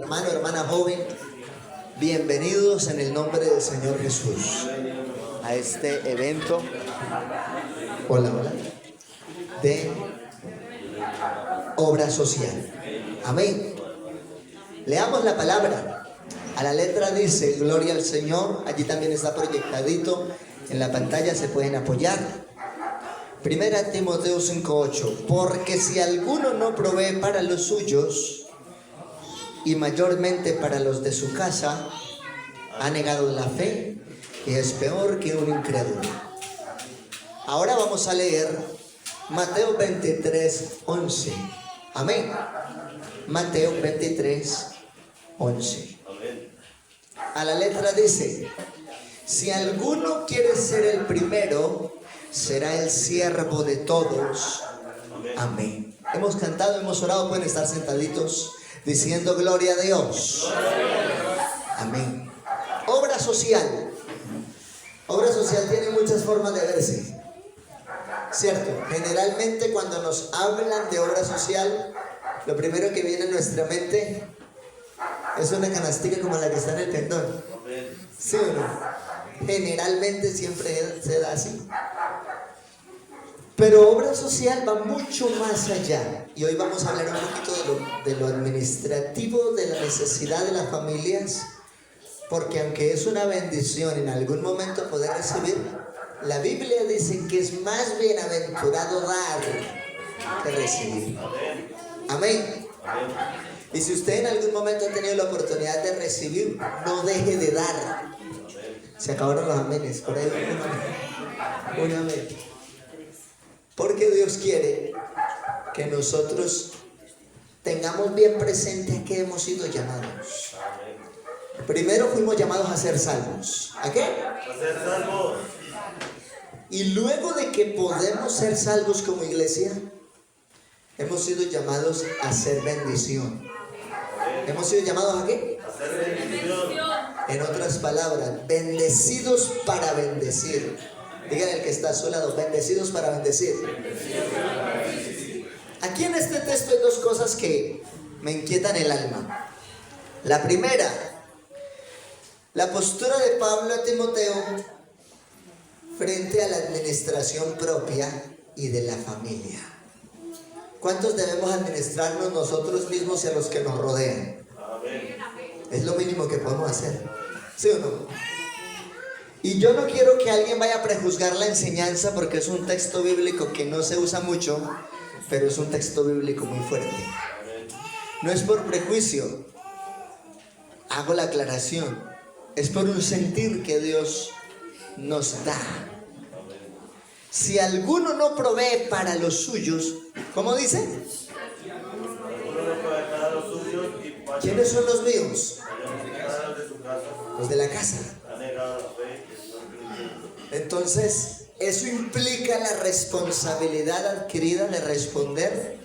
Hermano, hermana joven, bienvenidos en el nombre del Señor Jesús a este evento, hola, de obra social. Amén. Leamos la palabra. A la letra dice, gloria al Señor. Allí también está proyectadito en la pantalla, se pueden apoyar. Primera Timoteo 5:8. Porque si alguno no provee para los suyos, y mayormente para los de su casa, ha negado la fe y es peor que un incrédulo. Ahora vamos a leer Mateo 23:11. Amén. Mateo 23:11. A la letra dice, si alguno quiere ser el primero, será el siervo de todos. Amén. Hemos cantado, hemos orado, pueden estar sentaditos diciendo gloria a Dios. Amén. Obra social. Obra social tiene muchas formas de verse, ¿cierto? Generalmente cuando nos hablan de obra social, lo primero que viene a nuestra mente es una canastica como la que está en el pendón. ¿Sí o no? Generalmente siempre se da así. Pero obra social va mucho más allá. Y hoy vamos a hablar un poquito de lo administrativo, de la necesidad de las familias. Porque aunque es una bendición en algún momento poder recibir, la Biblia dice que es más bienaventurado dar que recibir. Amén. Y si usted en algún momento ha tenido la oportunidad de recibir, no deje de dar. Se acabaron los amenes. Por ahí un amén. Porque Dios quiere que nosotros tengamos bien presente a qué hemos sido llamados. Primero fuimos llamados a ser salvos. ¿A qué? A ser salvos. Y luego de que podemos ser salvos como iglesia, hemos sido llamados a ser bendición. ¿Hemos sido llamados a qué? A ser bendición. En otras palabras, bendecidos para bendecir. Díganle al que está a su lado, bendecidos para bendecir. Aquí en este texto hay dos cosas que me inquietan el alma. La primera, la postura de Pablo a Timoteo frente a la administración propia y de la familia. ¿Cuántos debemos administrarnos nosotros mismos y a los que nos rodean? Es lo mínimo que podemos hacer, ¿sí o no? Y yo no quiero que alguien vaya a prejuzgar la enseñanza porque es un texto bíblico que no se usa mucho, pero es un texto bíblico muy fuerte. No es por prejuicio, hago la aclaración, es por un sentir que Dios nos da. Si alguno no provee para los suyos, ¿cómo dice? ¿Quiénes son los míos? Los de la casa. Entonces, eso implica la responsabilidad adquirida de responder.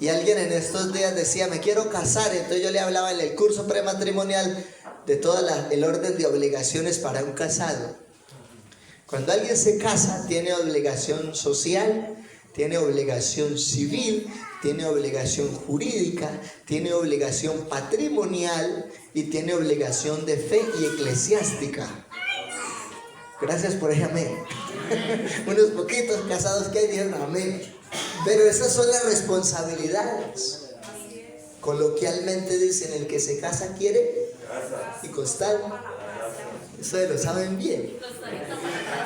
Y alguien en estos días decía, me quiero casar. Entonces yo le hablaba en el curso prematrimonial de todo el orden de obligaciones para un casado. Cuando alguien se casa, tiene obligación social, tiene obligación civil, tiene obligación jurídica, tiene obligación patrimonial y tiene obligación de fe y eclesiástica. Gracias por ese amén. Unos poquitos casados que hay dijeron amén. Pero esas son las responsabilidades. Coloquialmente dicen, el que se casa quiere y costal. Eso lo saben bien.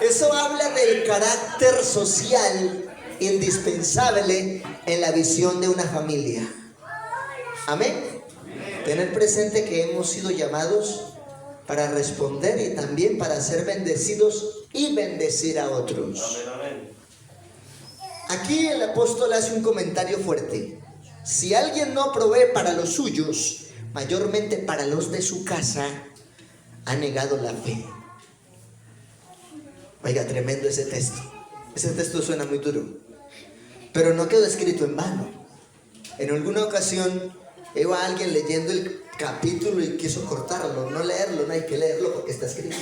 Eso habla del carácter social indispensable en la visión de una familia. Amén. Tener presente que hemos sido llamados para responder y también para ser bendecidos y bendecir a otros. Aquí el apóstol hace un comentario fuerte. Si alguien no provee para los suyos, mayormente para los de su casa, ha negado la fe. Oiga, tremendo ese texto. Ese texto suena muy duro, pero no quedó escrito en vano. En alguna ocasión iba alguien leyendo el capítulo y quiso cortarlo, no leerlo, no hay que leerlo porque está escrito.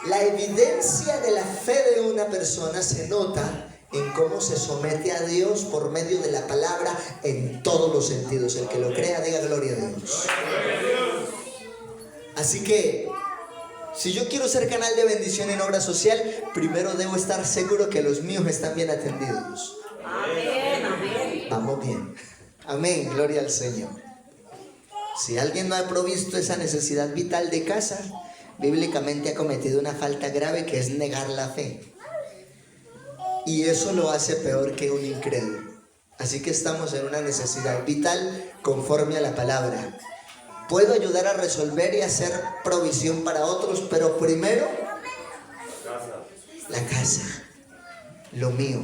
La evidencia de la fe de una persona se nota en cómo se somete a Dios por medio de la palabra en todos los sentidos. El que lo crea, diga gloria a Dios. Así que, si yo quiero ser canal de bendición en obra social, primero debo estar seguro que los míos están bien atendidos. Amén, amén. Vamos bien. Amén, gloria al Señor. Si alguien no ha provisto esa necesidad vital de casa, bíblicamente ha cometido una falta grave, que es negar la fe. Y eso lo hace peor que un incrédulo. Así que estamos en una necesidad vital conforme a la palabra. Puedo ayudar a resolver y hacer provisión para otros, pero primero, la casa, lo mío,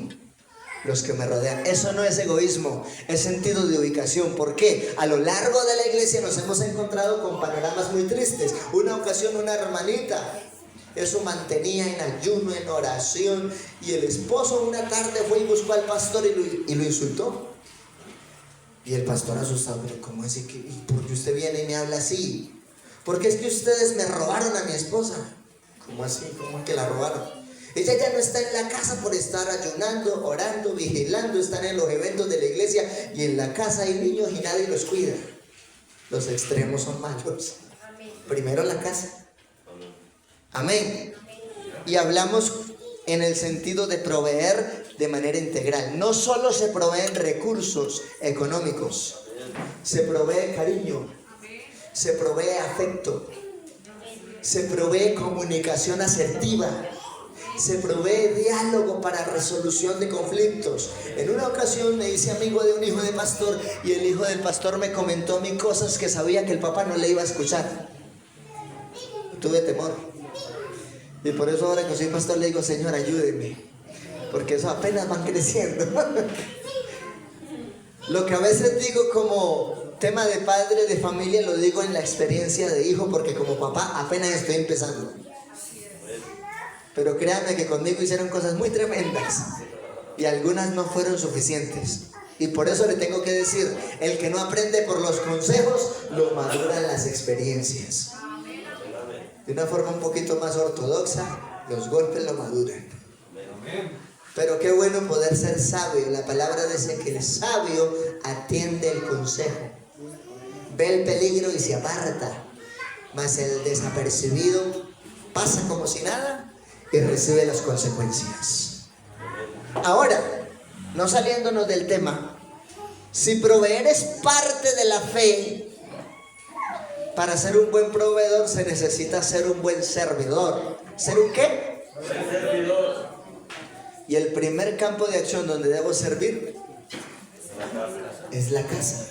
los que me rodean. Eso no es egoísmo, es sentido de ubicación. ¿Por qué? A lo largo de la iglesia nos hemos encontrado con panoramas muy tristes. Una ocasión una hermanita, eso mantenía en ayuno, en oración, y el esposo una tarde fue y buscó al pastor y lo insultó. Y el pastor asustado, pero ¿cómo así? ¿Por qué usted viene y me habla así? Porque es que ustedes me robaron a mi esposa. ¿Cómo así? ¿Cómo que la robaron? Ella ya no está en la casa por estar ayunando, orando, vigilando, están en los eventos de la iglesia, y en la casa hay niños y nadie los cuida. Los extremos son malos. Primero la casa. Amén. Y hablamos en el sentido de proveer de manera integral. No solo se proveen recursos económicos, se provee cariño, se provee afecto, se provee comunicación asertiva, se provee diálogo para resolución de conflictos. En una ocasión me hice amigo de un hijo de pastor, y el hijo del pastor me comentó a mí cosas que sabía que el papá no le iba a escuchar. Tuve temor. Y por eso ahora que soy pastor le digo: Señor, ayúdeme, porque eso apenas van creciendo. Lo que a veces digo como tema de padre de familia, lo digo en la experiencia de hijo, porque como papá apenas estoy empezando. Pero créanme que conmigo hicieron cosas muy tremendas, y algunas no fueron suficientes. Y por eso le tengo que decir: el que no aprende por los consejos, lo maduran las experiencias. De una forma un poquito más ortodoxa, los golpes lo maduran. Pero qué bueno poder ser sabio. La palabra dice que el sabio atiende el consejo, ve el peligro y se aparta, mas el desapercibido pasa como si nada y recibe las consecuencias. Ahora, no saliéndonos del tema, si proveer es parte de la fe, para ser un buen proveedor se necesita ser un buen servidor. ¿Ser un qué? Buen servidor. Y el primer campo de acción donde debo servir es la casa.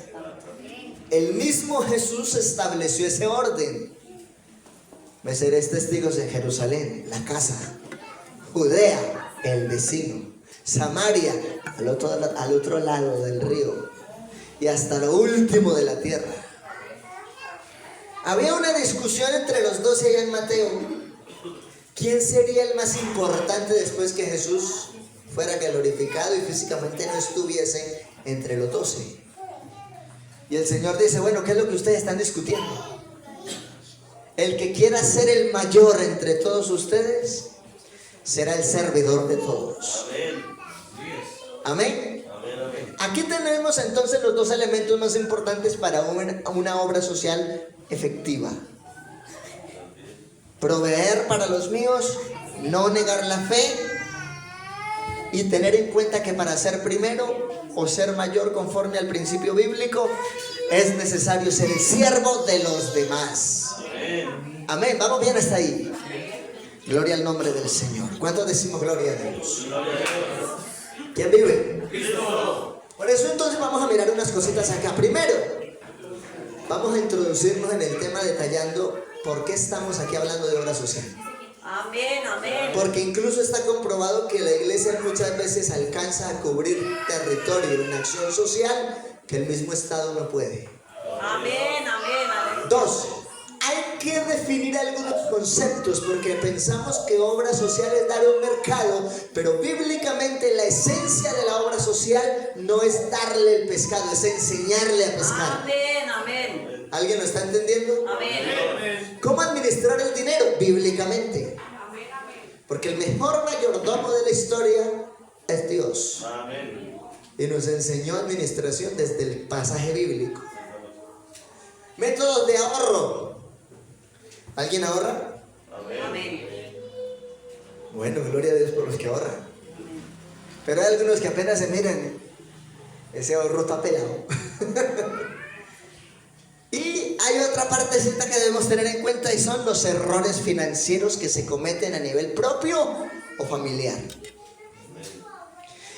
El mismo Jesús estableció ese orden. Me seréis testigos en Jerusalén, la casa; Judea, el vecino; Samaria, al otro lado del río, y hasta lo último de la tierra. Había una discusión entre los 12 allá en Mateo. ¿Quién sería el más importante después que Jesús fuera glorificado y físicamente no estuviese entre los 12? Y el Señor dice: bueno, ¿qué es lo que ustedes están discutiendo? El que quiera ser el mayor entre todos ustedes será el servidor de todos. Amén. Aquí tenemos entonces los dos elementos más importantes para una obra social efectiva: proveer para los míos, no negar la fe, y tener en cuenta que para ser primero o ser mayor conforme al principio bíblico es necesario ser el siervo de los demás. Amén. Vamos bien hasta ahí. Gloria al nombre del Señor. ¿Cuántos decimos gloria a Dios? ¿Quién vive? Cristo. Por eso entonces vamos a mirar unas cositas acá. Primero, vamos a introducirnos en el tema detallando por qué estamos aquí hablando de obra social. Amén, amén. Porque incluso está comprobado que la iglesia muchas veces alcanza a cubrir territorio en acción social que el mismo Estado no puede. Amén, amén, amén. Dos, hay que definir algunos conceptos, porque pensamos que obra social es dar un mercado, pero bíblicamente la esencia de la obra social no es darle el pescado, es enseñarle a pescar. Amén, amén. ¿Alguien lo está entendiendo? Amén. ¿Cómo administrar el dinero? Bíblicamente. Porque el mejor mayordomo de la historia es Dios. Amén. Y nos enseñó administración desde el pasaje bíblico. Métodos de ahorro. ¿Alguien ahorra? Amén. Bueno, gloria a Dios por los que ahorran. Pero hay algunos que apenas se miran, ese ahorro está pelado. Y hay otra partecita que debemos tener en cuenta y son los errores financieros que se cometen a nivel propio o familiar.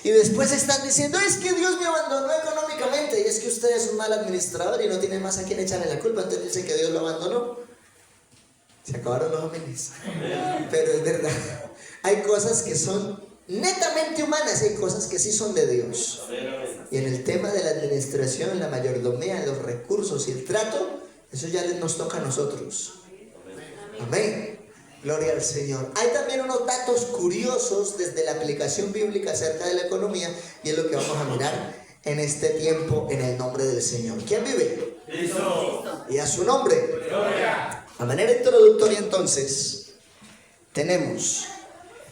Y después están diciendo, es que Dios me abandonó económicamente. Y es que usted es un mal administrador y no tiene más a quien echarle la culpa. Entonces dicen que Dios lo abandonó. Se acabaron los hombres. Pero es verdad. Hay cosas que son netamente humanas, hay cosas que sí son de Dios. Y en el tema de la administración, la mayordomía, los recursos y el trato, eso ya nos toca a nosotros. Amén. Gloria al Señor. Hay también unos datos curiosos desde la aplicación bíblica acerca de la economía y es lo que vamos a mirar en este tiempo en el nombre del Señor. ¿Quién vive? Cristo. Y a su nombre. Gloria. A manera introductoria entonces, tenemos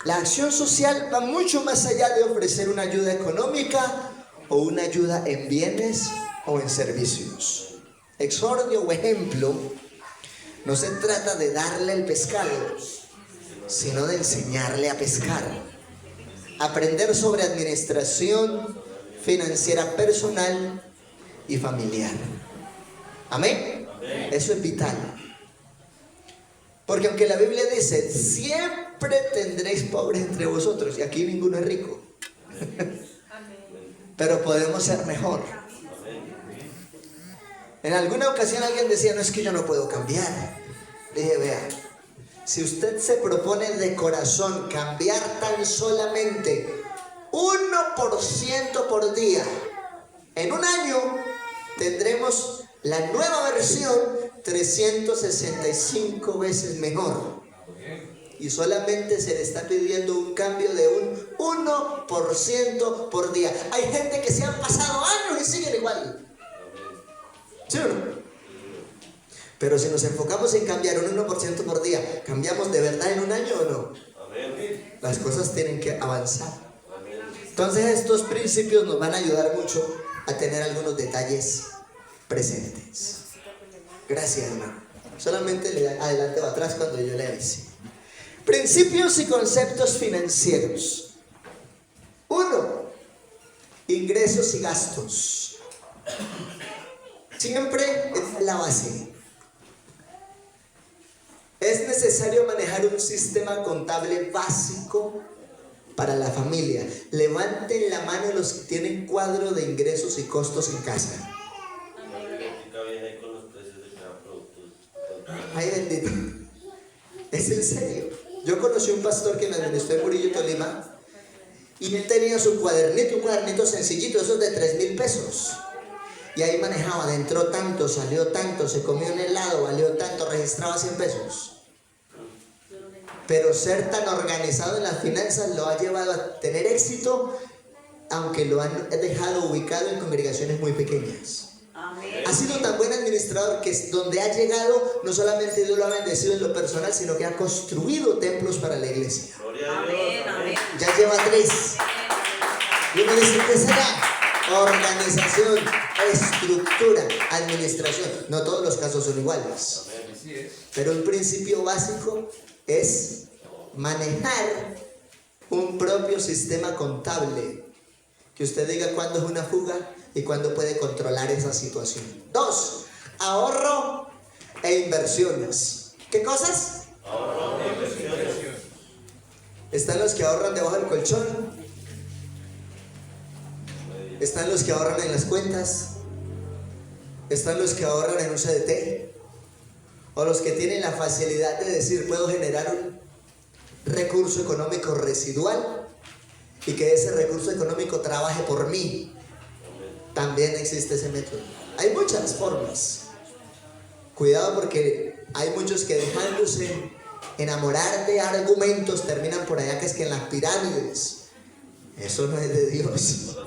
la acción social va mucho más allá de ofrecer una ayuda económica o una ayuda en bienes o en servicios. Exordio o ejemplo, no se trata de darle el pescado, sino de enseñarle a pescar. Aprender sobre administración financiera personal y familiar. ¿Amén? Eso es vital. Porque aunque la Biblia dice, siempre tendréis pobres entre vosotros, y aquí ninguno es rico. Pero podemos ser mejor. En alguna ocasión alguien decía, no, es que yo no puedo cambiar. Le dije, vea, si usted se propone de corazón cambiar tan solamente 1% por día, en un año tendremos la nueva versión 365 veces mejor. Y solamente se le está pidiendo un cambio de un 1% por día. Hay gente que se han pasado años y siguen igual. ¿Sí o no? Pero si nos enfocamos en cambiar un 1% por día, ¿cambiamos de verdad en un año o no? Las cosas tienen que avanzar. Entonces estos principios nos van a ayudar mucho a tener algunos detalles presentes. Gracias, hermano. Solamente le adelante o atrás cuando yo le avise. Principios y conceptos financieros. 1. Ingresos y gastos. Siempre es la base. Es necesario manejar un sistema contable básico para la familia. Levanten la mano los que tienen cuadro de ingresos y costos en casa. Ay, bendito. Es en serio. Yo conocí un pastor que me administró en Murillo, Tolima, y él tenía su cuadernito, un cuadernito sencillito, esos de 3,000 pesos. Y ahí manejaba, entró tanto, salió tanto, se comió un helado, valió tanto, registraba 100 pesos. Pero ser tan organizado en las finanzas lo ha llevado a tener éxito, aunque lo han dejado ubicado en congregaciones muy pequeñas. Amén. Ha sido tan buen administrador que donde ha llegado, no solamente Dios lo ha bendecido en lo personal, sino que ha construido templos para la iglesia. Amén. Amén. Ya lleva 3. Y uno dice, ¿qué será? Organización, estructura, administración. No todos los casos son iguales. Pero un principio básico es manejar un propio sistema contable. Que usted diga cuándo es una fuga y cuándo puede controlar esa situación. 2. Ahorro e inversiones. ¿Qué cosas? Ahorro e inversiones. Están los que ahorran debajo del colchón. Están los que ahorran en las cuentas. Están los que ahorran en un CDT. O los que tienen la facilidad de decir, puedo generar un recurso económico residual y que ese recurso económico trabaje por mí. También existe ese método. Hay muchas formas. Cuidado porque hay muchos que dejándose enamorar de argumentos terminan por allá que es que en las pirámides. Eso no es de Dios.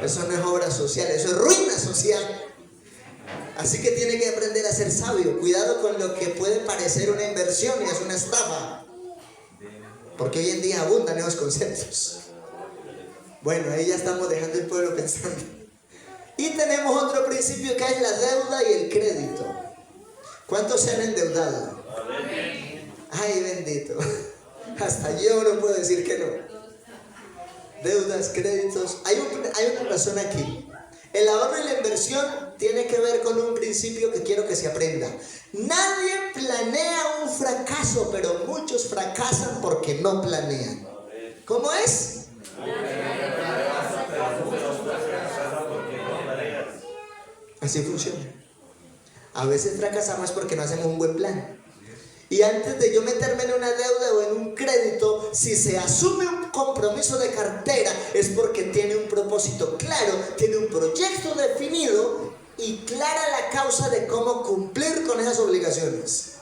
Eso no es obra social, eso es ruina social. Así que tiene que aprender a ser sabio. Cuidado con lo que puede parecer una inversión y es una estafa. Porque hoy en día abundan esos conceptos. Bueno, ahí ya estamos dejando el pueblo pensando. Y tenemos otro principio que es la deuda y el crédito. ¿Cuántos se han endeudado? Ay, bendito. Hasta yo no puedo decir que no. Deudas, créditos. Hay una razón aquí. El ahorro y la inversión tiene que ver con un principio que quiero que se aprenda. Nadie planea un fracaso, pero muchos fracasan porque no planean. ¿Cómo es? Así funciona. A veces fracasamos porque no hacemos un buen plan. Y antes de yo meterme en una deuda o en un crédito, si se asume un compromiso de cartera, es porque tiene un propósito claro, tiene un proyecto definido y clara la causa de cómo cumplir con esas obligaciones.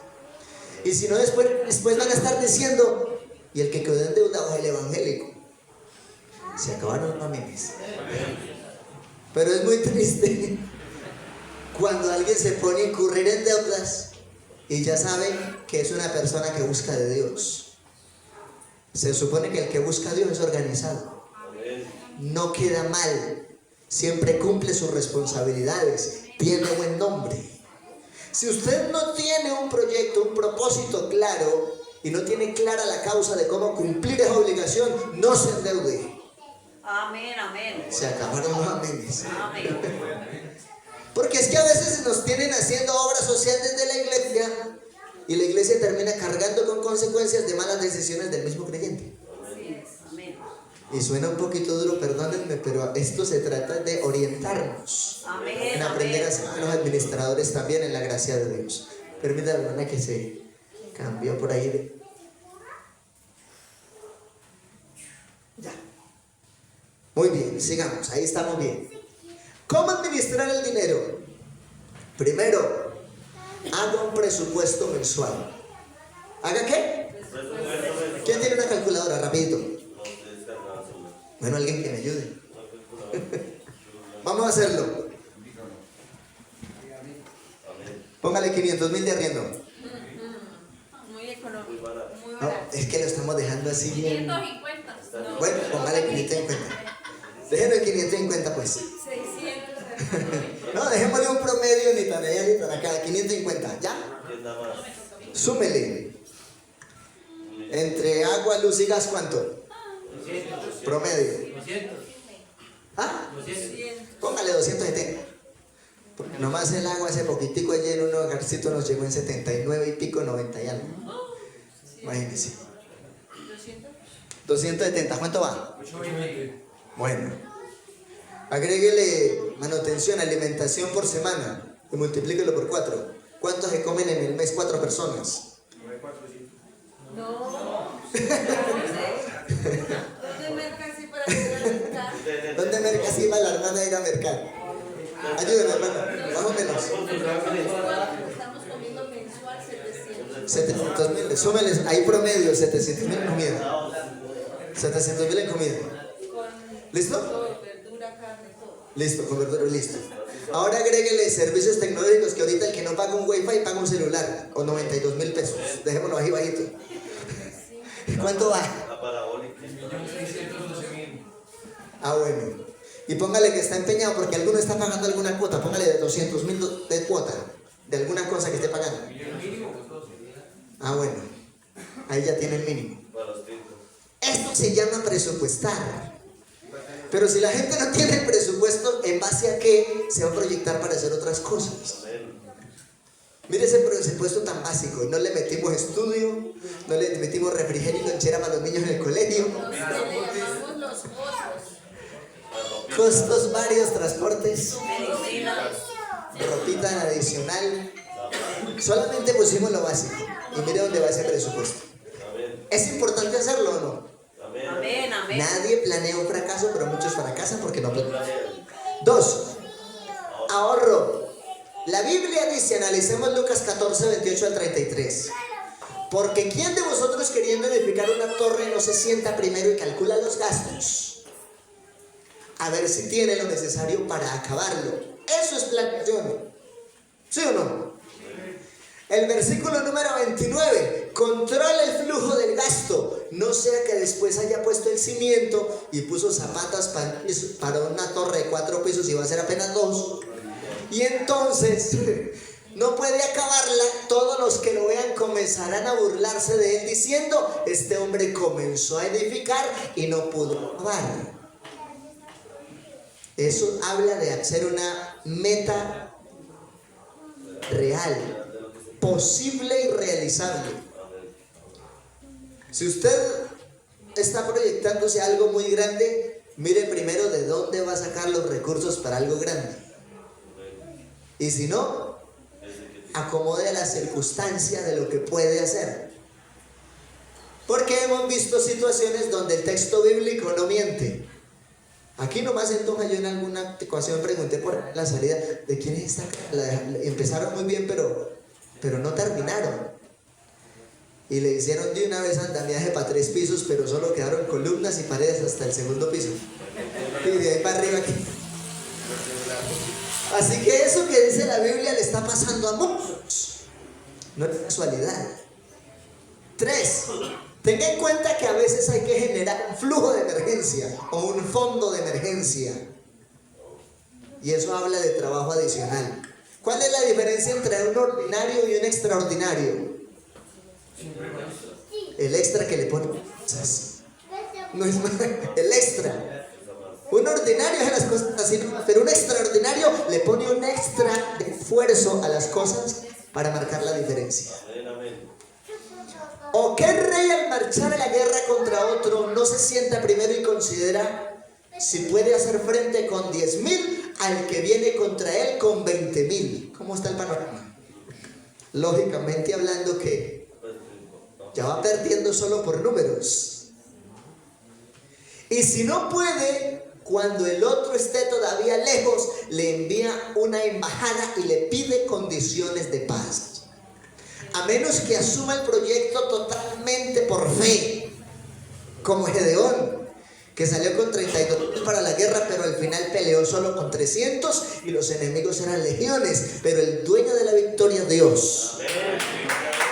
Y si no, después van a estar diciendo, y el que quedó endeudado es el evangélico. Se acabaron los memes. Pero es muy triste cuando alguien se pone a incurrir en deudas y ya saben que es una persona que busca de Dios. Se supone que el que busca a Dios es organizado. No queda mal. Siempre cumple sus responsabilidades. Tiene buen nombre. Si usted no tiene un proyecto, un propósito claro y no tiene clara la causa de cómo cumplir esa obligación, no se endeude. Amén, amén. Se acabaron los amenes. Amén. Porque es que a veces nos tienen haciendo obra social desde la iglesia y la iglesia termina cargando con consecuencias de malas decisiones del mismo creyente. Así es. Amén. Y suena un poquito duro, perdónenme, pero esto se trata de orientarnos. Amén. En aprender a Amén. ser buenos administradores también en la gracia de Dios. Permítame, hermana, que se cambió por ahí. Ya. Muy bien, sigamos, ahí estamos bien. ¿Cómo administrar el dinero? Primero, haga un presupuesto mensual. ¿Haga qué? ¿Quién tiene una calculadora? Rapidito. Bueno, alguien que me ayude. Vamos a hacerlo. Póngale 500,000 de arriendo. Muy económico, muy No, barato. es que lo estamos dejando así bien. 550. No. Bueno, póngale 550. Déjenlo en 550 pues. 600. No, dejémosle un promedio ni tan allá ni tan acá. 550, ¿ya? Súmele. Entre agua, luz y gas, ¿cuánto? Promedio. 200. ¿Ah? 200. Póngale 270. Porque nomás el agua hace poquitico ayer en un hogarcito nos llegó en 79 y pico, 90 y algo. Imagínense. 270, ¿cuánto va? 820. Bueno. Agréguele manutención, alimentación por semana y multiplíquelo por 4. ¿Cuántos se comen en el mes 4 personas? No. ¿Dónde merca así para ir a mercar? ¿Dónde merca así va la hermana a ir a mercar? Ayúdenme, hermana, más o menos. Estamos comiendo mensual 700. 700,000, súmeles, ahí promedio, 700,000 en comida. 700,000 en comida. Con ¿Listo? todo, verdura, carne, todo. Listo, con verdura, listo. Ahora agréguele servicios tecnológicos que ahorita el que no paga un wifi paga un celular o 92,000 pesos. Dejémoslo ahí bajito. ¿Cuánto va? La parabólica. 1.612.000. Ah, bueno. Y póngale que está empeñado porque alguno está pagando alguna cuota. Póngale de 200,000 de cuota de alguna cosa que esté pagando. Ah, bueno. Ahí ya tiene el mínimo. Para los tintos. Esto se llama presupuestar. Pero si la gente no tiene el presupuesto, ¿en base a qué se va a proyectar para hacer otras cosas? Amén. Mire ese presupuesto tan básico. No le metimos estudio, no le metimos refrigerio y lonchera para los niños en el colegio. Los que le llamamos los otros. Costos varios, transportes, Medicinas. ropita adicional. Solamente pusimos lo básico. Y mire dónde va ese presupuesto. Amén. ¿Es importante hacerlo o no? Amén. Amén, amén. Nadie planea un fracaso, pero muchos fracasan porque no planean. 2. Ahorro. La Biblia dice, analicemos Lucas 14, 28 al 33. Porque ¿quién de vosotros queriendo edificar una torre no se sienta primero y calcula los gastos? A ver si tiene lo necesario para acabarlo. Eso es planeación. ¿Sí o no? El versículo número 29, controla el flujo del gasto, no sea que después haya puesto el cimiento y puso zapatas para una torre de 4 pisos y va a ser apenas 2. Y entonces no puede acabarla, todos los que lo vean comenzarán a burlarse de él diciendo, este hombre comenzó a edificar y no pudo acabar. Eso habla de hacer una meta real, posible y realizable. Si usted está proyectándose algo muy grande, mire primero de dónde va a sacar los recursos para algo grande. Y si no, acomode la circunstancia de lo que puede hacer. Porque hemos visto situaciones donde el texto bíblico no miente. Aquí nomás en Toja yo en alguna ocasión pregunté por la salida, ¿de quién es esta? Empezaron muy bien, pero no terminaron. Y le hicieron de una vez andamiaje para 3 pisos, pero solo quedaron columnas y paredes hasta el 2.º piso. Y de ahí para arriba aquí. Así que eso que dice la Biblia le está pasando a muchos. No es casualidad. 3. Tenga en cuenta que a veces hay que generar un flujo de emergencia o un fondo de emergencia. Y eso habla de trabajo adicional. ¿Cuál es la diferencia entre un ordinario y un extraordinario? El extra que le pone. No es más, el extra. Un ordinario es las cosas así, pero un extraordinario le pone un extra de esfuerzo a las cosas para marcar la diferencia. ¿O qué rey al marchar a la guerra contra otro no se sienta primero y considera si puede hacer frente con 10.000 al que viene contra él con 20.000? ¿Cómo está el panorama? Lógicamente hablando que ya va perdiendo solo por números. Y si no puede, cuando el otro esté todavía lejos, le envía una embajada y le pide condiciones de paz. A menos que asuma el proyecto totalmente por fe, como Gedeón, que salió con 32.000 para la guerra, pero al final peleó solo con 300 y los enemigos eran legiones, pero el dueño de la victoria, Dios.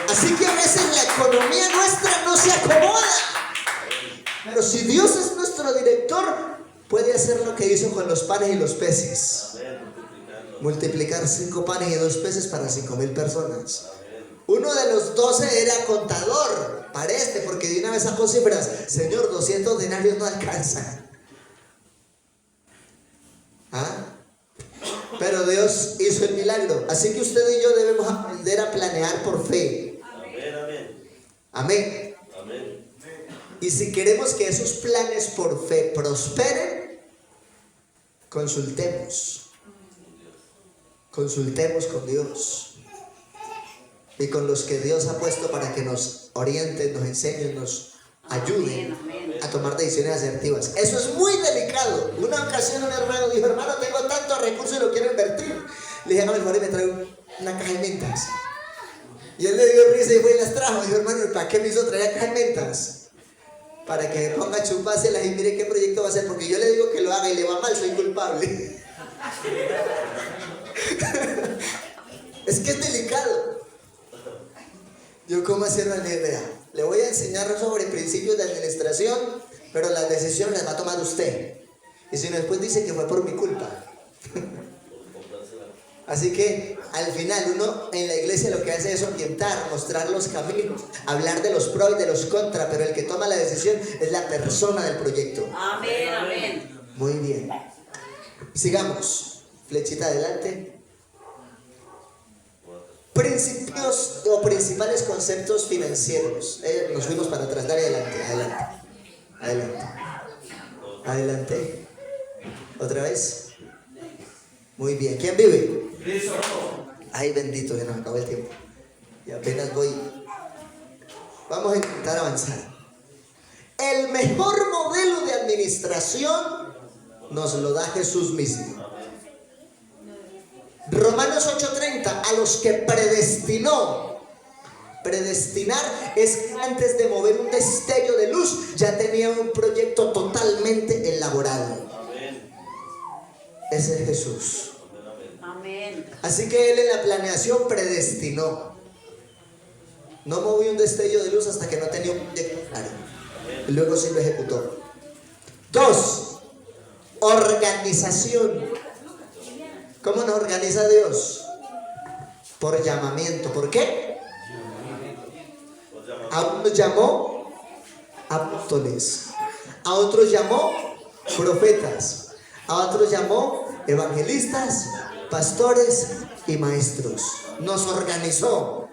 Así que a veces la economía nuestra no se acomoda, pero si Dios es nuestro director, puede hacer lo que hizo con los panes y los peces: multiplicar 5 panes y 2 peces para 5.000 personas. Uno de los 12 era contador para porque de una vez sacó cifras. Señor, 200 denarios no alcanzan. Pero Dios hizo el milagro. Así que usted y yo debemos aprender a planear por fe. Amén. Y si queremos que esos planes por fe prosperen, consultemos. Consultemos con Dios. Y con los que Dios ha puesto para que nos orienten, nos enseñen, nos ayuden a tomar decisiones asertivas. Eso es muy delicado. Una ocasión un hermano dijo: hermano, tengo tantos recursos y lo quiero invertir. Le dije: no, mejor y me traigo una caja de mentas. Y él le dio risa y fue y las trajo. Dijo: hermano, ¿para qué me hizo traer caja de mentas? Para que me ponga a chupárselas y mire qué proyecto va a hacer. Porque yo le digo que lo haga y le va mal, soy culpable. Es que es delicado. Yo como hacerlo en la idea. Le voy a enseñar sobre principios de administración, pero las decisiones las va a tomar usted. Y si no, después dice que fue por mi culpa. Así que al final uno en la iglesia lo que hace es orientar, mostrar los caminos, hablar de los pros y de los contras, pero el que toma la decisión es la persona del proyecto. Amén, amén. Muy bien. Sigamos. Flechita adelante. Principios o principales conceptos financieros. Nos fuimos para atrás. Dale adelante. ¿Otra vez? Muy bien. ¿Quién vive? Ay, bendito, que nos acabó el tiempo. Y apenas voy. Vamos a intentar avanzar. El mejor modelo de administración nos lo da Jesús mismo. Romanos 8:30, a los que predestinó. Predestinar es que antes de mover un destello de luz ya tenía un proyecto totalmente elaborado. Ese es Jesús. Amén. Así que Él en la planeación predestinó. No moví un destello de luz hasta que no tenía un proyecto claro. Y luego sí lo ejecutó. 2. Organización. ¿Cómo nos organiza Dios? Por llamamiento. ¿Por qué? A unos llamó apóstoles, a otros llamó profetas, a otros llamó evangelistas, pastores y maestros. Nos organizó.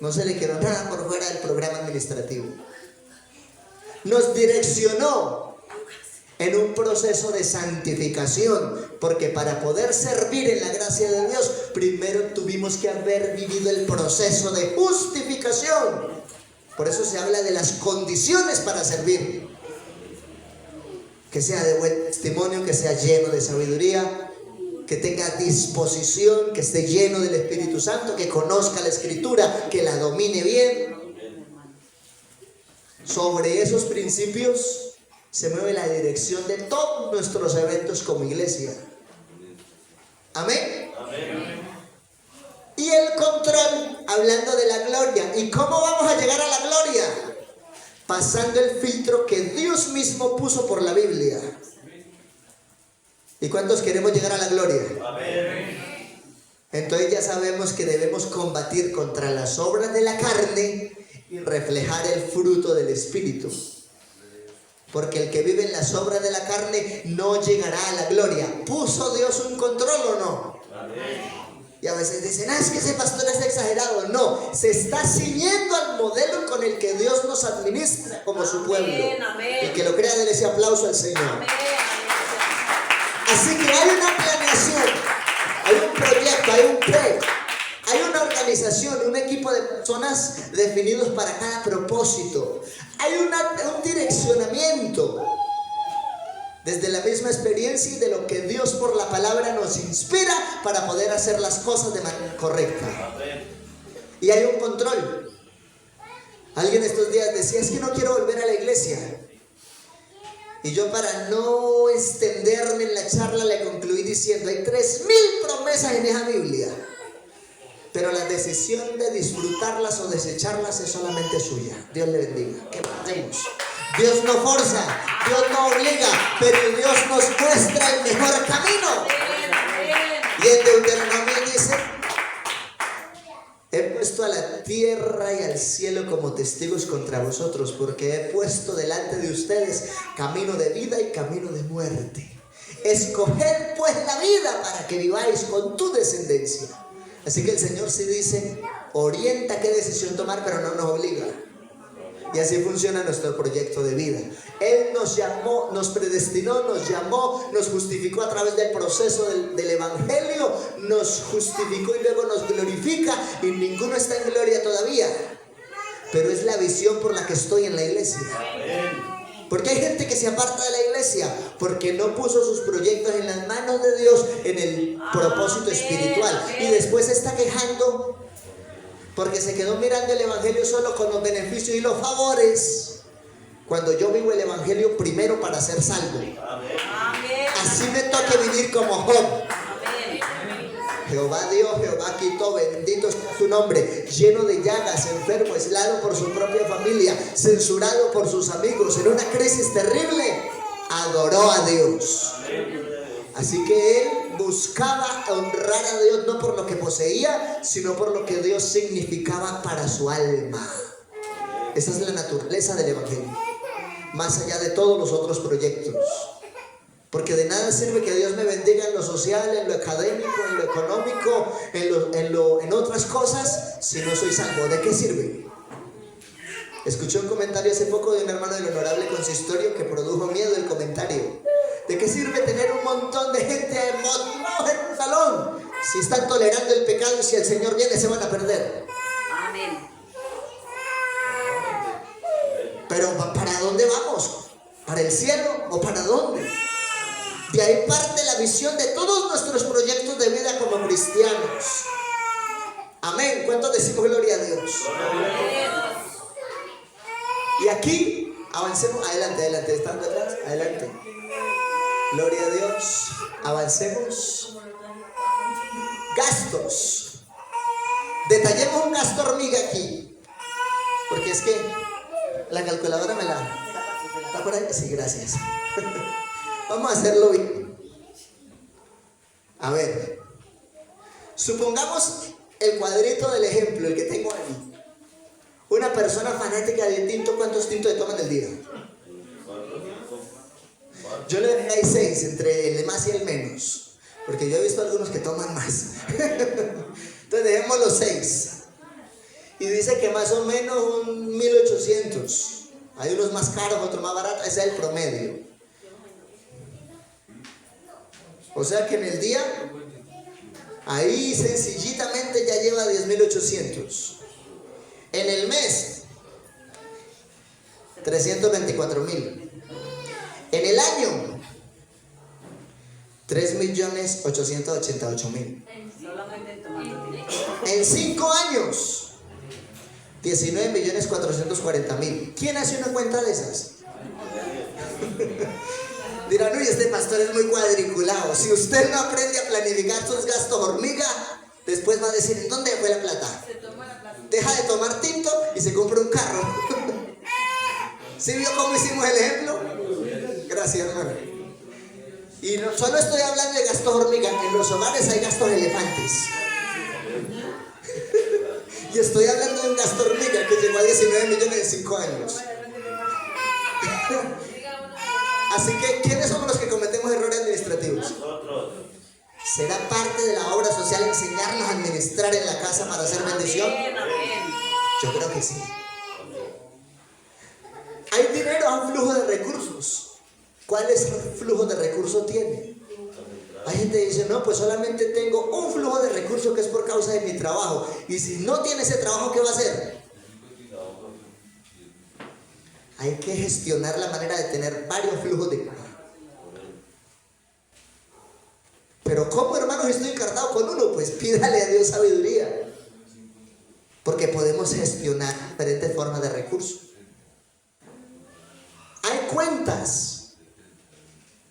No se le quedó nada por fuera del programa administrativo. Nos direccionó en un proceso de santificación, porque para poder servir en la gracia de Dios, primero tuvimos que haber vivido el proceso de justificación. Por eso se habla de las condiciones para servir. Que sea de buen testimonio, que sea lleno de sabiduría, que tenga disposición, que esté lleno del Espíritu Santo, que conozca la Escritura, que la domine bien. Sobre esos principios se mueve la dirección de todos nuestros eventos como iglesia. Amén. Amén. Y el control, hablando de la gloria. ¿Y cómo vamos a llegar a la gloria? Pasando el filtro que Dios mismo puso por la Biblia. ¿Y cuántos queremos llegar a la gloria? Amén. Entonces ya sabemos que debemos combatir contra las obras de la carne y reflejar el fruto del Espíritu. Porque el que vive en las obras de la carne no llegará a la gloria. ¿Puso Dios un control o no? Amén. Y a veces dicen, es que ese pastor es exagerado. No, se está siguiendo al modelo con el que Dios nos administra como su pueblo. Amén. El que lo crea, déle ese aplauso al Señor. Amén. Así que hay una planeación, hay un proyecto, hay un plan, hay una organización, un equipo de personas definidos para cada propósito. Hay un direccionamiento desde la misma experiencia y de lo que Dios por la palabra nos inspira para poder hacer las cosas de manera correcta. Amén. Y hay un control. Alguien estos días decía, es que no quiero volver a la iglesia. Y yo, para no extenderme en la charla, le concluí diciendo, hay 3000 promesas en esa Biblia, pero la decisión de disfrutarlas o desecharlas es solamente suya. Dios le bendiga. ¿Qué hacemos? Dios no forza, Dios no obliga, pero Dios nos muestra el mejor camino. Y en Deuteronomio dice, he puesto a la tierra y al cielo como testigos contra vosotros, porque he puesto delante de ustedes camino de vida y camino de muerte. Escoged pues la vida para que viváis con tu descendencia. Así que el Señor sí dice, orienta qué decisión tomar, pero no nos obliga. Y así funciona nuestro proyecto de vida. Él nos llamó, nos predestinó, nos llamó, nos justificó a través del proceso del Evangelio, nos justificó y luego nos glorifica, y ninguno está en gloria todavía. Pero es la visión por la que estoy en la iglesia. Porque hay gente que se aparta de la iglesia porque no puso sus proyectos en las manos de Dios, en el propósito espiritual, y después se está quejando porque se quedó mirando el evangelio solo con los beneficios y los favores, cuando yo vivo el evangelio primero para ser salvo. Así me toca vivir como Job. Jehová dio, Jehová quitó, bendito sea su nombre, lleno de llagas, enfermo, aislado por su propia familia, censurado por sus amigos, en una crisis terrible, adoró a Dios. Así que él buscaba honrar a Dios no por lo que poseía, sino por lo que Dios significaba para su alma. Esa es la naturaleza del evangelio, más allá de todos los otros proyectos. Porque de nada sirve que Dios me bendiga en lo social, en lo académico, en lo económico, en otras cosas, si no soy salvo. ¿De qué sirve? Escuché un comentario hace poco de un hermano del honorable consistorio que produjo miedo el comentario. ¿De qué sirve tener un montón de gente motivados en un salón si están tolerando el pecado y si el Señor viene se van a perder? Amén. Pero ¿para dónde vamos? ¿Para el cielo o para dónde? De ahí parte la visión de todos nuestros proyectos de vida como cristianos. Amén. ¿Cuántos decimos gloria a Dios? Y aquí avancemos. Adelante, estando atrás, adelante. Gloria a Dios. Avancemos. Gastos. Detallemos un gasto hormiga aquí. Porque es que la calculadora me la... ¿Está por ahí? Sí, gracias. Vamos a hacerlo bien. A ver. Supongamos el cuadrito del ejemplo, el que tengo ahí. Una persona fanática de tinto, ¿cuántos tintos le toman el día? Yo le dejé ahí 6, entre el más y el menos. Porque yo he visto algunos que toman más. Entonces dejemos los 6. Y dice que más o menos un 1800. Hay unos más caros, otros más baratos. Ese es el promedio. O sea que en el día, ahí sencillitamente ya lleva 10.800. En el mes, 324.000. En el año, 3.888.000. Solamente tomando tinto. En 5 años, 19.440.000. ¿Quién hace una cuenta de esas? Dirán, uy, este pastor es muy cuadriculado. Si usted no aprende a planificar sus gastos hormiga, después va a decir, ¿en dónde fue la plata? Se toma la plata. Deja de tomar tinto y se compra un carro. ¿Sí vio cómo hicimos el ejemplo? Gracias, hermano. Y no solo estoy hablando de gastos hormiga, en los hogares hay gastos elefantes. Y estoy hablando de un gasto hormiga que llegó a 19 millones en 5 años. Así que, ¿quiénes somos los que cometemos errores administrativos? Nosotros. ¿Será parte de la obra social enseñarnos a administrar en la casa para hacer bendición? Amén, amén. Yo creo que sí. Hay dinero a un flujo de recursos. ¿Cuáles flujos de recursos tiene? Hay gente que dice, no, pues solamente tengo un flujo de recursos que es por causa de mi trabajo. Y si no tiene ese trabajo, ¿qué va a hacer? Hay que gestionar la manera de tener varios flujos de caja. Pero ¿cómo, hermanos, estoy encartado con uno? Pues pídale a Dios sabiduría. Porque podemos gestionar diferentes formas de recursos. Hay cuentas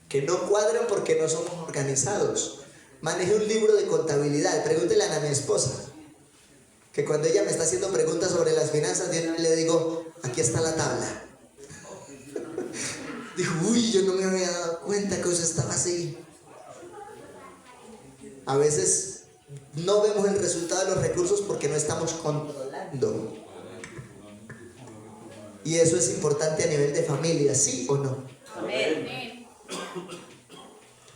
que no cuadran porque no somos organizados. Manejé un libro de contabilidad. Pregúntele a mi esposa, que cuando ella me está haciendo preguntas sobre las finanzas, yo le digo, aquí está la tabla. Dijo, uy, yo no me había dado cuenta que eso estaba así. A veces no vemos el resultado de los recursos porque no estamos controlando. Y eso es importante a nivel de familia, ¿sí o no? Amén.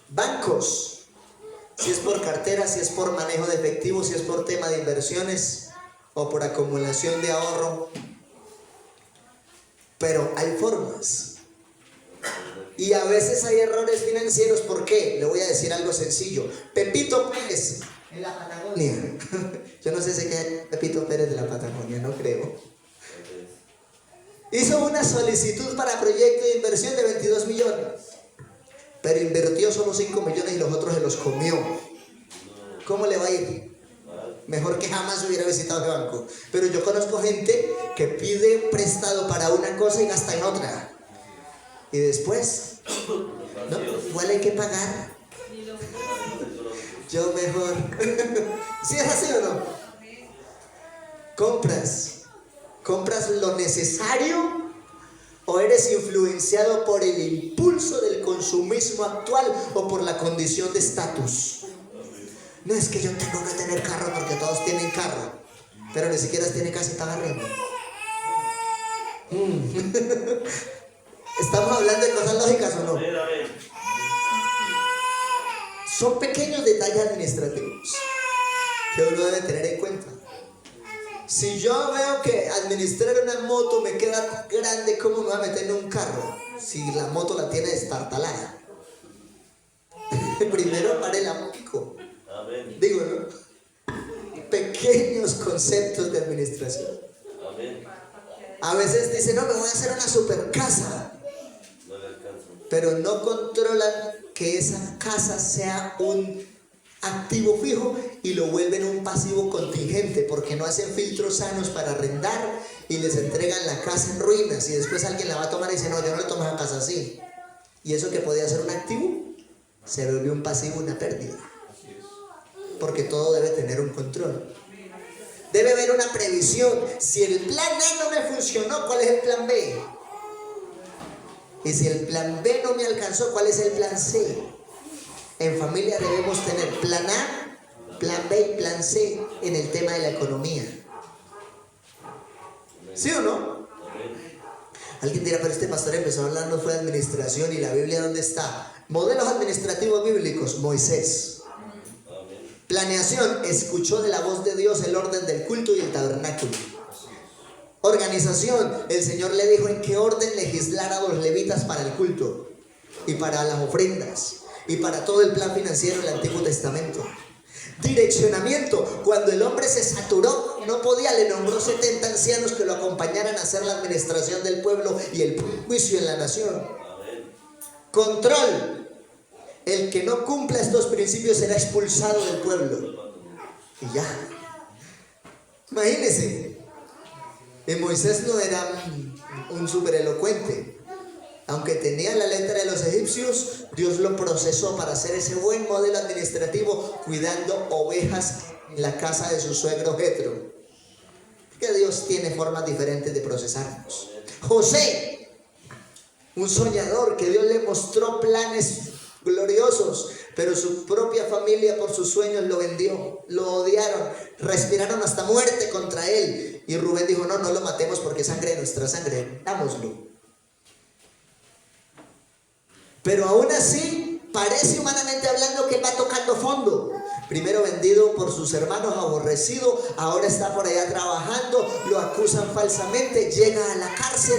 Bancos, si es por cartera, si es por manejo de efectivo, si es por tema de inversiones o por acumulación de ahorro. Pero hay formas. Y a veces hay errores financieros. ¿Por qué? Le voy a decir algo sencillo. Pepito Pérez, en la Patagonia. Yo no sé si es Pepito Pérez de la Patagonia, no creo. Hizo una solicitud para proyecto de inversión de 22 millones. Pero invirtió solo 5 millones y los otros se los comió. ¿Cómo le va a ir? Mejor que jamás hubiera visitado el banco. Pero yo conozco gente que pide prestado para una cosa y gasta en otra. Y después, no, igual hay que pagar. Yo mejor. ¿Sí es así o no? ¿Compras lo necesario o eres influenciado por el impulso del consumismo actual o por la condición de estatus? No es que yo tengo que tener carro porque todos tienen carro, pero ni siquiera tiene casa y paga arriendo. ¿Estamos hablando de cosas lógicas o no? Son pequeños detalles administrativos que uno debe tener en cuenta. Si yo veo que administrar una moto me queda grande, ¿cómo me voy a meter en un carro? Si la moto la tiene destartalada. Primero pare la moto. Digo, ¿no? Pequeños conceptos de administración. A veces dicen, no, me voy a hacer una super casa. Pero no controlan que esa casa sea un activo fijo y lo vuelven un pasivo contingente porque no hacen filtros sanos para arrendar y les entregan la casa en ruinas y después alguien la va a tomar y dice, no, yo no le tomo la casa así. Y eso que podía ser un activo se volvió un pasivo, una pérdida. Porque todo debe tener un control. Debe haber una previsión. Si el plan A no me funcionó, ¿cuál es el plan B? Y si el plan B no me alcanzó, ¿cuál es el plan C? En familia debemos tener plan A, plan B y plan C en el tema de la economía. ¿Sí o no? Alguien dirá, pero este pastor empezó hablando fue de administración, y la Biblia ¿dónde está? Modelos administrativos bíblicos, Moisés. Planeación, escuchó de la voz de Dios el orden del culto y el tabernáculo. Organización, el Señor le dijo en qué orden legislar a los levitas para el culto y para las ofrendas y para todo el plan financiero del Antiguo Testamento. Direccionamiento, cuando el hombre se saturó, no podía, le nombró 70 ancianos que lo acompañaran a hacer la administración del pueblo y el juicio en la nación. Control, el que no cumpla estos principios será expulsado del pueblo. Y ya. Imagínense. Y Moisés no era un súper elocuente. Aunque tenía la letra de los egipcios, Dios lo procesó para hacer ese buen modelo administrativo, cuidando ovejas en la casa de su suegro Jetro. Que Dios tiene formas diferentes de procesarnos. José, un soñador que Dios le mostró planes gloriosos, pero su propia familia por sus sueños lo vendió, lo odiaron, respiraron hasta muerte contra él. Y Rubén dijo, no lo matemos porque es sangre de nuestra sangre, dámoslo. Pero aún así, parece humanamente hablando que él va tocando fondo. Primero vendido por sus hermanos, aborrecido, ahora está por allá trabajando, lo acusan falsamente, llega a la cárcel.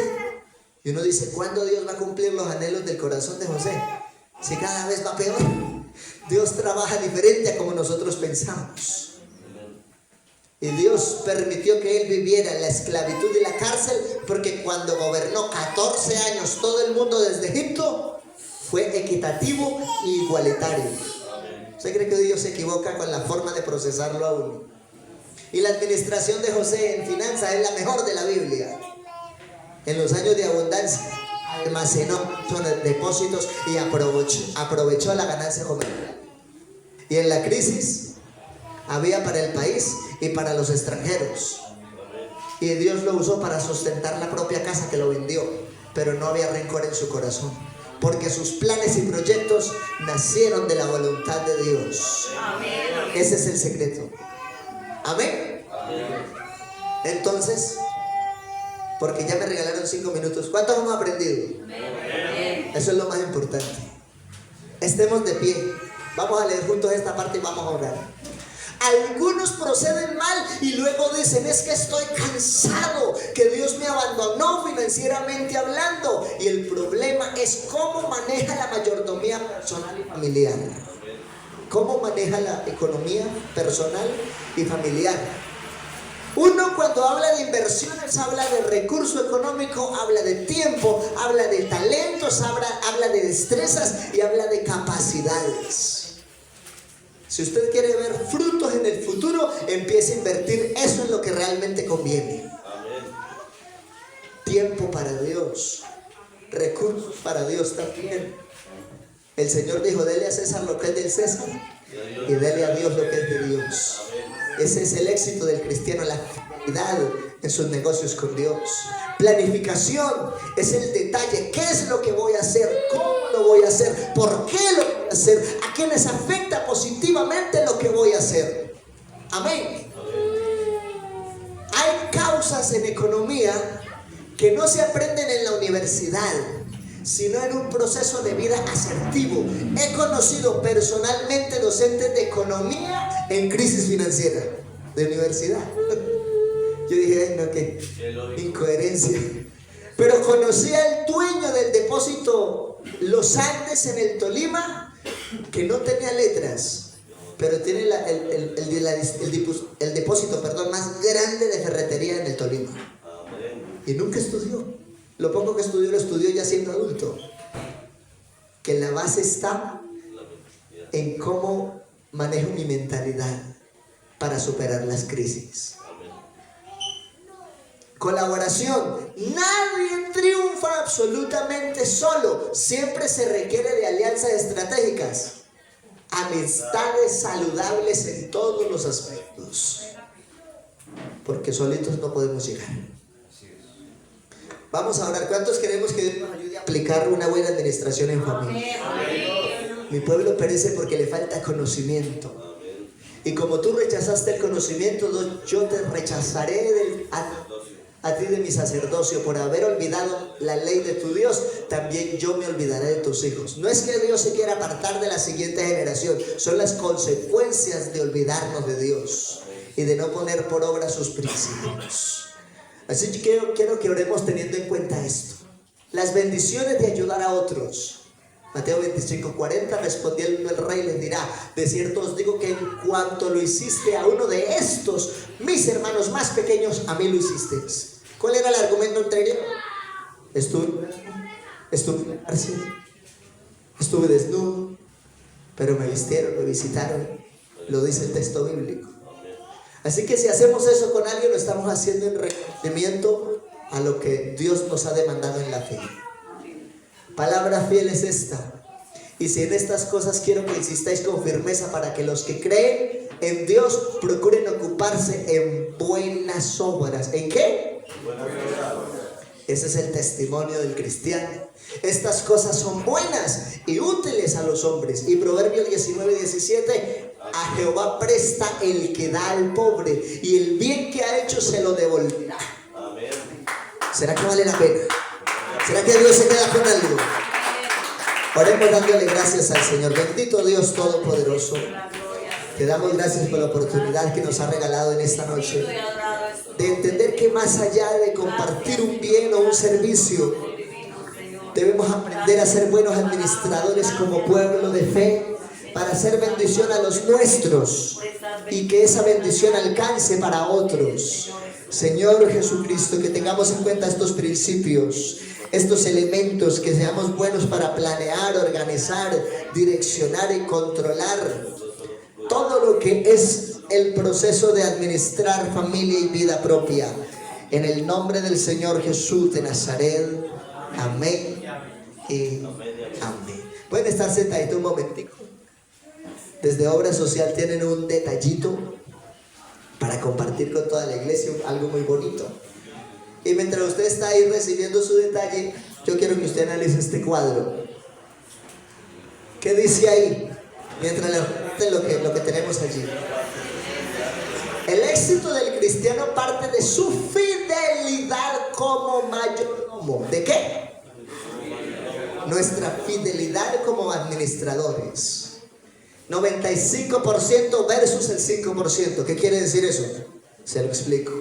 Y uno dice, ¿cuándo Dios va a cumplir los anhelos del corazón de José? Si cada vez va peor. Dios trabaja diferente a como nosotros pensamos. Y Dios permitió que él viviera la esclavitud de la cárcel, porque cuando gobernó 14 años todo el mundo desde Egipto, fue equitativo e igualitario. ¿Usted cree que Dios se equivoca con la forma de procesarlo a uno? Y la administración de José en finanzas es la mejor de la Biblia. En los años de abundancia almacenó depósitos y aprovechó la ganancia comercial. Y en la crisis había para el país y para los extranjeros. Y Dios lo usó para sustentar la propia casa que lo vendió. Pero no había rencor en su corazón, porque sus planes y proyectos nacieron de la voluntad de Dios. Amén. Ese es el secreto. Amén. Amén. Entonces, porque ya me regalaron 5 minutos, ¿cuántos hemos aprendido? Amén. Eso es lo más importante. Estemos de pie. Vamos a leer juntos esta parte y vamos a orar. Algunos proceden mal y luego dicen, es que estoy cansado, que Dios me abandonó financieramente hablando. Y el problema es cómo maneja la mayordomía personal y familiar. ¿Cómo maneja la economía personal y familiar? Uno cuando habla de inversiones habla de recurso económico, habla de tiempo, habla de talentos, habla de destrezas y habla de capacidades. Si usted quiere ver frutos en el futuro, empiece a invertir eso en lo que realmente conviene. Amén. Tiempo para Dios, recursos para Dios también. El Señor dijo, dele a César lo que es del César y dele a Dios lo que es de Dios. Ese es el éxito del cristiano, la fidelidad en sus negocios con Dios. Planificación es el detalle. ¿Qué es lo que voy a hacer? ¿Cómo lo voy a hacer? ¿Por qué lo voy a hacer? ¿A qué les afecta positivamente lo que voy a hacer? Amén. Hay causas en economía que no se aprenden en la universidad, sino en un proceso de vida asertivo. He conocido personalmente docentes de economía en crisis financiera de universidad. Yo dije, ay no, qué incoherencia. Pero conocí al dueño del depósito Los Andes en el Tolima, que no tenía letras, pero tiene el depósito más grande de ferretería en el Tolima. Y nunca estudió. Lo poco que estudió, lo estudió ya siendo adulto. Que la base está en cómo manejo mi mentalidad para superar las crisis. Colaboración. Nadie triunfa absolutamente solo. Siempre se requiere de alianzas estratégicas. Amistades saludables en todos los aspectos. porque solitos no podemos llegar. Vamos a orar. ¿Cuántos queremos que Dios nos ayude a aplicar una buena administración en familia? Mi pueblo perece porque le falta conocimiento. Y como tú rechazaste el conocimiento, yo te rechazaré a ti de mi sacerdocio. Por haber olvidado la ley de tu Dios, también yo me olvidaré de tus hijos. No es que Dios se quiera apartar de la siguiente generación, son las consecuencias de olvidarnos de Dios y de no poner por obra sus principios. Así que quiero que oremos teniendo en cuenta esto. Las bendiciones de ayudar a otros. Mateo 25:40, respondiendo el rey les dirá: de cierto os digo que en cuanto lo hiciste a uno de estos, mis hermanos más pequeños, a mí lo hiciste. ¿Cuál era el argumento anterior? Estuve en la cárcel, estuve desnudo, pero me vistieron, me visitaron. Lo dice el texto bíblico. Así que si hacemos eso con alguien, lo estamos haciendo en reconocimiento a lo que Dios nos ha demandado en la fe. Palabra fiel es esta. Y si en estas cosas quiero que insistáis con firmeza, para que los que creen en Dios procuren ocuparse en buenas obras. ¿En qué? Ese es el testimonio del cristiano. Estas cosas son buenas y útiles a los hombres. Y Proverbios 19:17: a Jehová presta el que da al pobre, y el bien que ha hecho se lo devolverá. ¿Será que vale la pena? ¿Será que Dios se queda con algo? Oremos dándole gracias al Señor. Bendito Dios Todopoderoso, te damos gracias por la oportunidad que nos ha regalado en esta noche de entender que más allá de compartir un bien o un servicio, debemos aprender a ser buenos administradores como pueblo de fe, para hacer bendición a los nuestros y que esa bendición alcance para otros. Señor Jesucristo, que tengamos en cuenta estos principios, estos elementos, que seamos buenos para planear, organizar, direccionar y controlar todo lo que es el proceso de administrar familia y vida propia. En el nombre del Señor Jesús de Nazaret. Amén y amén. Pueden estar sentaditos un momentico. Desde Obra Social tienen un detallito para compartir con toda la iglesia, algo muy bonito. Y mientras usted está ahí recibiendo su detalle, yo quiero que usted analice este cuadro. ¿Qué dice ahí? Mientras le lo que tenemos allí. El éxito del cristiano parte de su fidelidad como mayordomo. ¿De qué? Nuestra fidelidad como administradores. 95% versus el 5%. ¿Qué quiere decir eso? Se lo explico.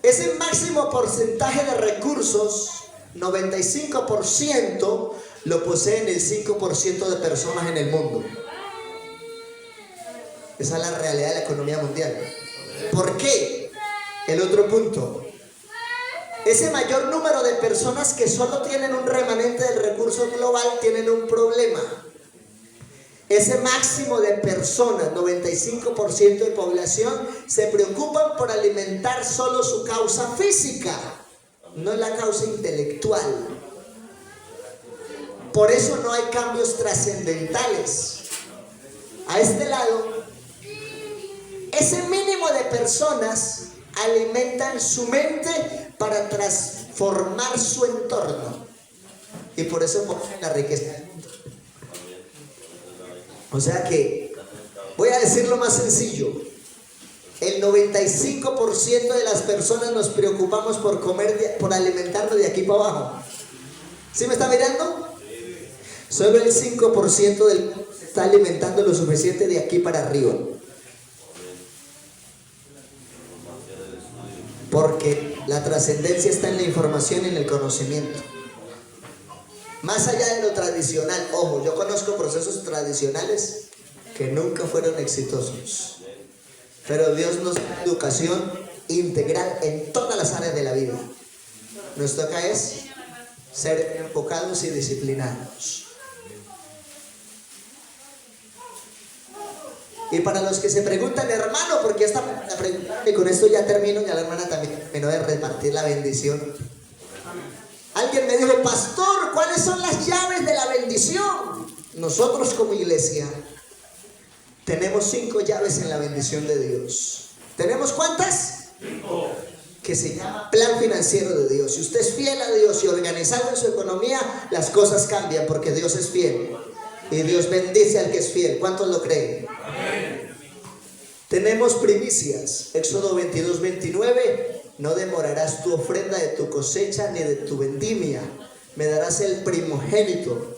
Ese máximo porcentaje de recursos, 95%, lo poseen el 5% de personas en el mundo. Esa es la realidad de la economía mundial. ¿Por qué? El otro punto. Ese mayor número de personas que solo tienen un remanente del recurso global tienen un problema. Ese máximo de personas, 95% de población, se preocupan por alimentar solo su causa física, no la causa intelectual. Por eso no hay cambios trascendentales. A este lado, ese mínimo de personas alimentan su mente para transformar su entorno. Y por eso poseen la riqueza del mundo. O sea que, voy a decirlo más sencillo, el 95% de las personas nos preocupamos por comer, por alimentarnos de aquí para abajo. ¿Sí me está mirando? Solo el 5% del mundo está alimentando lo suficiente de aquí para arriba. Porque la trascendencia está en la información y en el conocimiento. Más allá de lo tradicional, ojo, yo conozco procesos tradicionales que nunca fueron exitosos. Pero Dios nos da educación integral en todas las áreas de la vida. Nos toca es ser enfocados y disciplinados. Y para los que se preguntan, hermano, ¿por qué esta pregunta? Y con esto ya termino, ya la hermana también terminó de repartir la bendición. Alguien me dijo, pastor, ¿cuáles son las llaves de la bendición? Nosotros como iglesia tenemos 5 llaves en la bendición de Dios. ¿Tenemos cuántas? 5. Que se llama plan financiero de Dios. Si usted es fiel a Dios y organizado en su economía, las cosas cambian porque Dios es fiel. Y Dios bendice al que es fiel. ¿Cuántos lo creen? Amén. Tenemos primicias. Éxodo 22, 29. No demorarás tu ofrenda de tu cosecha ni de tu vendimia. Me darás el primogénito.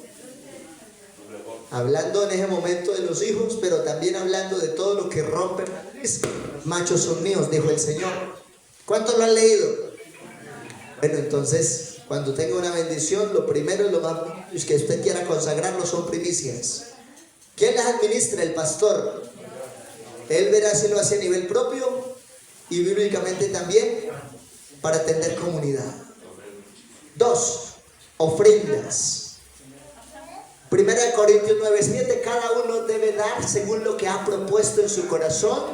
Hablando en ese momento de los hijos, pero también hablando de todo lo que rompe la matriz. Machos son míos, dijo el Señor. ¿Cuántos lo han leído? Bueno, entonces, cuando tenga una bendición, lo primero y lo más es que usted quiera consagrarlo son primicias. ¿Quién las administra? El pastor. Él verá si lo hace a nivel propio y bíblicamente también para atender comunidad. 2. Ofrendas. 1 Corintios 9:7, cada uno debe dar según lo que ha propuesto en su corazón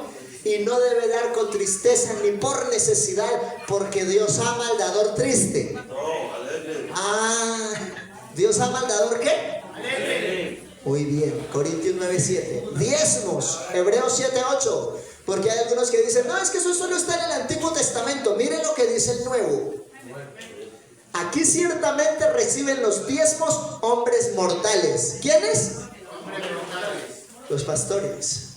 y no debe dar con tristeza ni por necesidad, porque Dios ama al dador triste. ¿Dios ama al dador qué? Muy bien, Corintios 9:7. Diezmos, Hebreos 7:8, porque hay algunos que dicen, no, es que eso solo está en el Antiguo Testamento. Miren lo que dice el Nuevo. Aquí ciertamente reciben los diezmos hombres mortales. ¿Quiénes? Los pastores.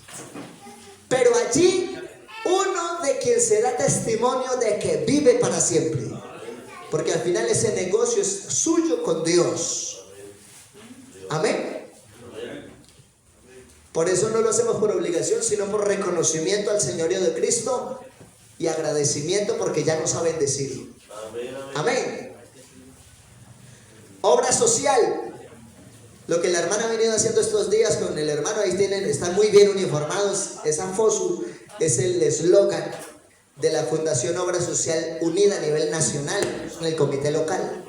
Pero allí uno de quien se da testimonio de que vive para siempre. Porque al final ese negocio es suyo con Dios. Amén. Por eso no lo hacemos por obligación, sino por reconocimiento al señorío de Cristo y agradecimiento porque ya nos ha bendecido. Amén. Obra social. Lo que la hermana ha venido haciendo estos días con el hermano, ahí tienen, están muy bien uniformados. Esa FOSU es el eslogan de la Fundación Obra Social Unida a nivel nacional, en el comité local.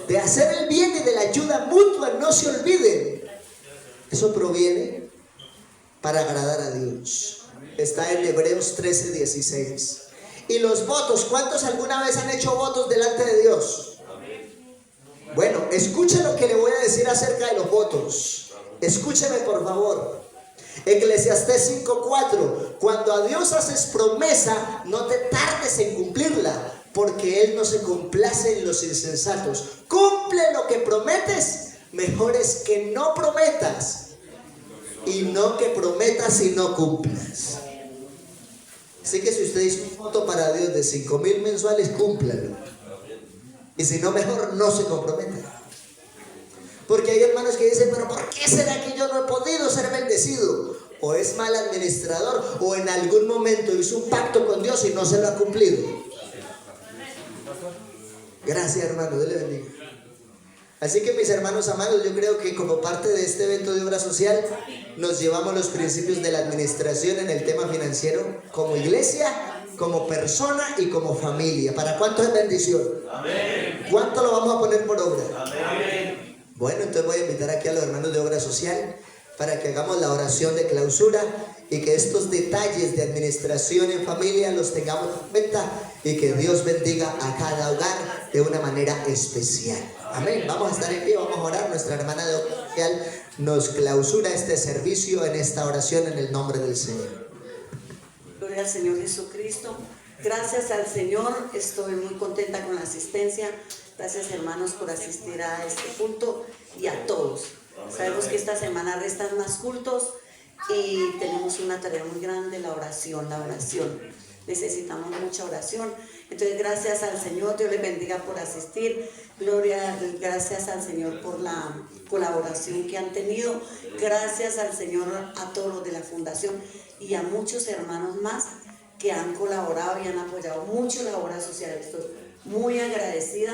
De hacer el bien y de la ayuda mutua, no se olviden. Eso proviene para agradar a Dios. Está en Hebreos 13:16. Y los votos, ¿cuántos alguna vez han hecho votos delante de Dios? Bueno, escuche lo que le voy a decir acerca de los votos. Escúcheme por favor. Eclesiastés 5:4. Cuando a Dios haces promesa, no te tardes en cumplirla, porque Él no se complace en los insensatos. Cumple lo que prometes. Mejor es que no prometas y no que prometas y no cumplas. Así que si usted hizo un voto para Dios de 5,000 mensuales, cúmplalo. Y si no, mejor no se comprometa. Porque hay hermanos que dicen, pero ¿por qué será que yo no he podido ser bendecido? O es mal administrador, o en algún momento hizo un pacto con Dios y no se lo ha cumplido. Gracias, hermano, Dios le bendiga. Así que mis hermanos amados, yo creo que como parte de este evento de obra social, nos llevamos los principios de la administración en el tema financiero como iglesia, como persona y como familia. ¿Para cuánto es bendición? Amén. ¿Cuánto lo vamos a poner por obra? Amén. Bueno, entonces voy a invitar aquí a los hermanos de obra social para que hagamos la oración de clausura y que estos detalles de administración en familia los tengamos en cuenta y que Dios bendiga a cada hogar de una manera especial. Amén. Vamos a estar en pie, vamos a orar. Nuestra hermana de obra social nos clausura este servicio en esta oración en el nombre del Señor. Gloria al Señor Jesucristo. Gracias al Señor, estoy muy contenta con la asistencia. Gracias, hermanos, por asistir a este culto y a todos. Sabemos que esta semana restan más cultos y tenemos una tarea muy grande, la oración, la oración. Necesitamos mucha oración. Entonces, gracias al Señor, Dios les bendiga por asistir. Gracias al Señor por la colaboración que han tenido. Gracias al Señor a todos los de la fundación y a muchos hermanos más que han colaborado y han apoyado mucho la obra social. Estoy muy agradecida